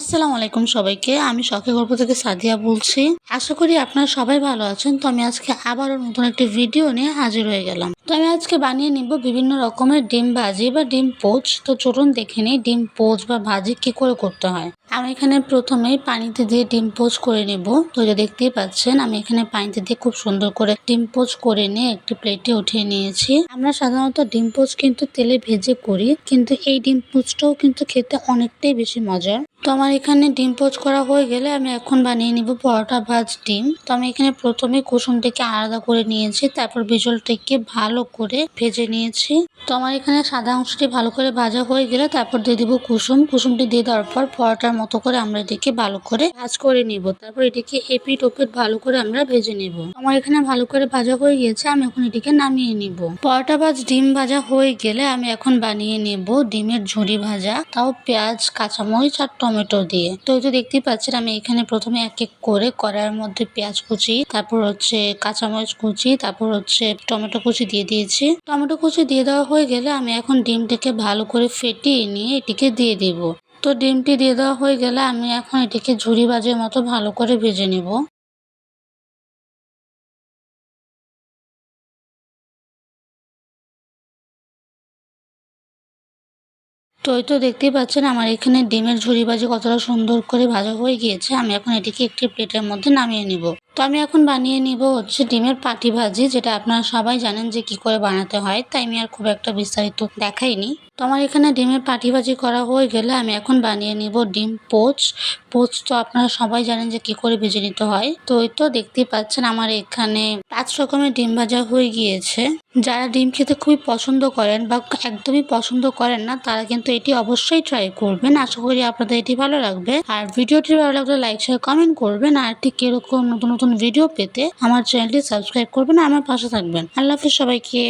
আসসালামু আলাইকুম সবাইকে। আমি শখের গল্প থেকে সাদিয়া বলছি। আশা করি আপনারা সবাই ভালো আছেন। তো আমি আজকে আবারও নতুন একটি ভিডিও নিয়ে হাজির হয়ে গেলাম। তো আমি আজকে বানিয়ে নিব বিভিন্ন রকমের ডিম ভাজি বা ডিম পোচ। তো চলুন দেখে নিই ডিম পোচ বা ভাজি কি করে করতে হয়। আমি এখানে প্রথমেই পানিতে দিয়ে ডিম পোচ করে নেব। তো যে দেখতেই পাচ্ছেন আমি এখানে পানিতে দিয়ে খুব সুন্দর করে ডিম পোচ করে নিয়ে একটি প্লেটে উঠিয়ে নিয়েছি। আমরা সাধারণত ডিম পোচ কিন্তু তেলে ভেজে করি, কিন্তু এই ডিম পোচটাও কিন্তু খেতে অনেকটাই বেশি মজার। তো আমার এখানে ডিম পোচ করা হয়ে গেলে আমি এখন বানিয়ে নিব পরোটা ভাজ ডিম। তো আমি এখানে প্রথমে কুসুমটাকে আলাদা করে নিয়েছি, তারপর বিজলটাকে ভালো করে ভেজে নিয়েছি। তো আমার এখানে সাদা অংশটি ভালো করে ভাজা হয়ে গেলে তারপর দিয়ে দিব কুসুমটি দিয়ে দেওয়ার পর পরোটার মতো করে আমরা এটিকে ভালো করে ভাজ করে নিব। তারপর এটিকে এপিট ওপিট ভালো করে আমরা ভেজে নিব। আমার এখানে ভালো করে ভাজা হয়ে গিয়েছে, আমি এখন এটিকে নামিয়ে নিব। পরোটা ভাজ ডিম ভাজা হয়ে গেলে আমি এখন বানিয়ে নেব ডিমের ঝুরি ভাজা, তাও পেঁয়াজ, কাঁচামরিচ আর টমেটো দিয়ে। তো এই যে দেখতেই পাচ্ছেন আমি এখানে প্রথমে এক এক করে কড়াইয়ের মধ্যে পেঁয়াজ কুচি, তারপর হচ্ছে কাঁচামরিচ কুচি, তারপর হচ্ছে টমেটো কুচি দিয়ে দিয়েছি। টমেটো কুচি দিয়ে দেওয়া হয়ে গেলে আমি এখন ডিমটাকে ভালো করে ফেটিয়ে নিয়ে এটিকে দিয়ে দিব। তো ডিমটি দিয়ে দেওয়া হয়ে গেলে আমি এখন এটিকে ঝুরি ভাজের মতো ভালো করে ভেজে নেব। তো এই তো দেখতেই পাচ্ছেন আমার এখানে ডিমের ঝুরি ভাজি কতটা সুন্দর করে ভাজা হয়ে গিয়েছে। আমি এখন এটিকে একটি প্লেটের মধ্যে নামিয়ে নিব। তো আমি এখন বানিয়ে নিব হচ্ছে ডিমের পাটি ভাজি, যেটা আপনারা সবাই জানেন যে কি করে বানাতে হয়, তাই আমি আর খুব একটা বিস্তারিত দেখাইনি। তো আমার এখানে ডিমের পাটি ভাজি করা হয়ে গেলে আমি এখন বানিয়ে নিব ডিম পোচ। পোচ তো আপনারা সবাই জানেন যে কি করে ভেজে নিতে হয়। তো এই তো দেখতেই পাচ্ছেন আমার এখানে 5 রকমের ডিম ভাজা হয়ে গিয়েছে। যারা ডিম খেতে খুবই পছন্দ করেন বা একদমই পছন্দ করেন না, তারা কিন্তু এটি অবশ্যই ট্রাই করবেন। আশা করি আপনাদের এটি ভালো লাগবে। আর ভিডিওটি ভালো লাগলে লাইক শেয়ার কমেন্ট করবেন। আর ঠিক এরকম নতুন নতুন ভিডিও পেতে আমার চ্যানেলটি সাবস্ক্রাইব করবেন আর আমার পাশে থাকবেন। আল্লাহ হাফেজ সবাইকে।